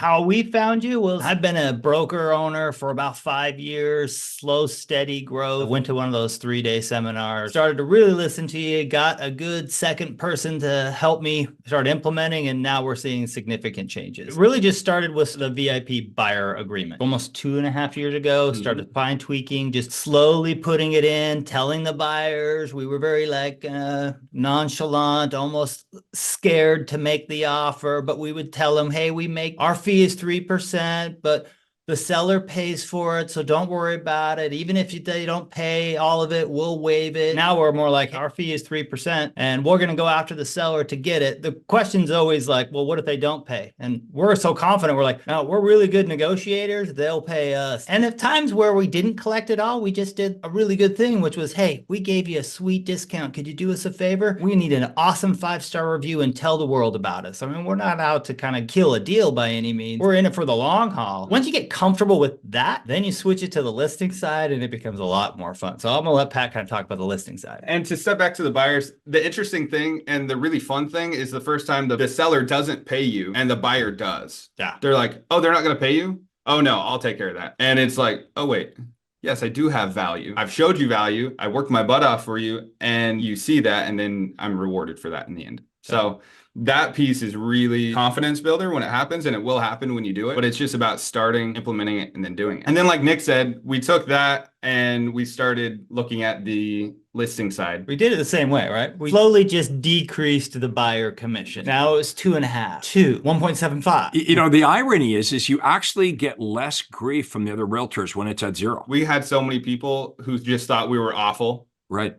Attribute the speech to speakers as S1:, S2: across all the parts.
S1: How we found you was I've been a broker owner for about 5 years, slow, steady growth. I went to one of those 3-day seminars, started to really listen to you, got a good second person to help me start implementing, and now we're seeing significant changes. It really just started with the VIP buyer agreement. Almost 2.5 years ago, started fine tweaking, just slowly putting it in, telling the buyers. We were very like nonchalant, almost scared to make the offer, but we would tell them, hey, we make our fee is 3%, but the seller pays for it, so don't worry about it. Even if they don't pay all of it, we'll waive it. Now we're more like, our fee is 3%, and we're going to go after the seller to get it. The question's always like, well, what if they don't pay? And we're so confident. We're like, no, we're really good negotiators. They'll pay us. And at times where we didn't collect it all, we just did a really good thing, which was, hey, we gave you a sweet discount. Could you do us a favor? We need an awesome 5-star review and tell the world about us. I mean, we're not out to kind of kill a deal by any means. We're in it for the long haul. Once you get comfortable with that, then you switch it to the listing side and it becomes a lot more fun. So I'm gonna let Pat kind of talk about the listing side.
S2: And to step back to the buyers, the interesting thing and the really fun thing is the first time the seller doesn't pay you and the buyer does.
S1: Yeah.
S2: They're like, oh, they're not going to pay you? Oh, no, I'll take care of that. And it's like, oh, wait. Yes, I do have value. I've showed you value. I worked my butt off for you and you see that. And then I'm rewarded for that in the end. So that piece is really confidence builder when it happens, and it will happen when you do it, but it's just about starting, implementing it, and then doing it. And then like Nick said, we took that and we started looking at the listing side.
S1: We did it the same way, right? We slowly just decreased the buyer commission. Now it was 2.5, 2, 1.75.
S3: You know, the irony is you actually get less grief from the other realtors when it's at 0.
S2: We had so many people who just thought we were awful.
S3: Right.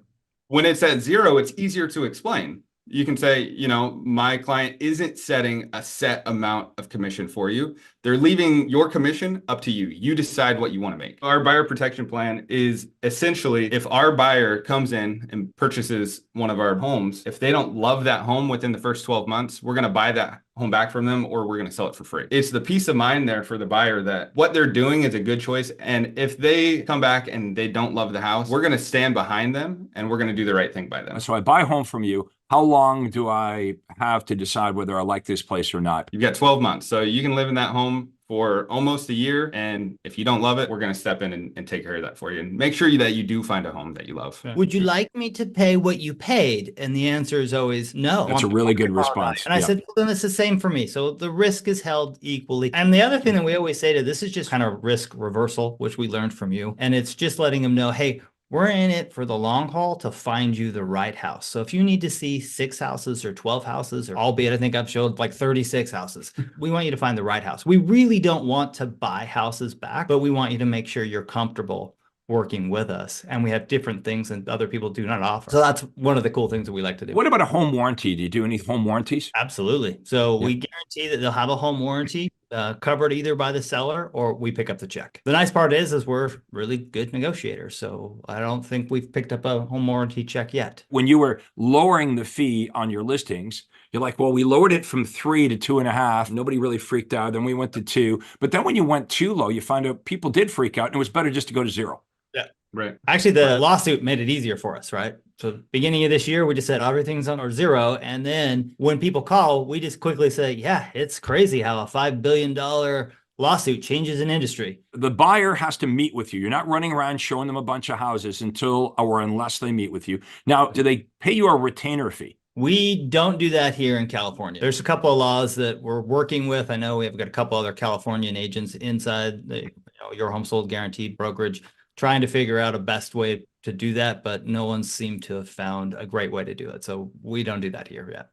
S2: When it's at 0, it's easier to explain. You can say, you know, my client isn't setting a set amount of commission for you. They're leaving your commission up to you. You decide what you want to make. Our buyer protection plan is essentially if our buyer comes in and purchases one of our homes, if they don't love that home within the first 12 months, we're going to buy that home back from them or we're going to sell it for free. It's the peace of mind there for the buyer that what they're doing is a good choice. And if they come back and they don't love the house, we're going to stand behind them and we're going to do the right thing by them.
S3: So I buy a home from you. How long do I have to decide whether I like this place or not?
S2: You've got 12 months. So you can live in that home for almost a year. And if you don't love it, we're going to step in and take care of that for you and make sure that you do find a home that you love.
S1: Would you like me to pay what you paid? And the answer is always no.
S3: That's a really good response.
S1: And I said, well, then it's the same for me. So the risk is held equally. And the other thing that we always say to this is just kind of risk reversal, which we learned from you. And it's just letting them know, hey, we're in it for the long haul to find you the right house. So if you need to see 6 houses or 12 houses, or albeit I think I've showed like 36 houses, we want you to find the right house. We really don't want to buy houses back, but we want you to make sure you're comfortable working with us. And we have different things that other people do not offer. So that's one of the cool things that we like to do.
S3: What about a home warranty? Do you do any home warranties?
S1: Absolutely. So we guarantee that they'll have a home warranty covered either by the seller or we pick up the check. The nice part is we're really good negotiators. So I don't think we've picked up a home warranty check yet.
S3: When you were lowering the fee on your listings, you're like, well, we lowered it from 3 to 2.5. Nobody really freaked out. Then we went to 2. But then when you went too low, you find out people did freak out and it was better just to go to 0.
S1: Yeah.
S2: Right.
S1: Actually, the lawsuit made it easier for us, right? So beginning of this year, we just said everything's on or 0. And then when people call, we just quickly say, yeah, it's crazy how a $5 billion lawsuit changes an industry.
S3: The buyer has to meet with you. You're not running around showing them a bunch of houses until or unless they meet with you. Now, do they pay you a retainer fee?
S1: We don't do that here in California. There's a couple of laws that we're working with. I know we have got a couple other Californian agents inside the Your Home Sold Guaranteed brokerage trying to figure out a best way to do that, but no one seemed to have found a great way to do it. So we don't do that here yet.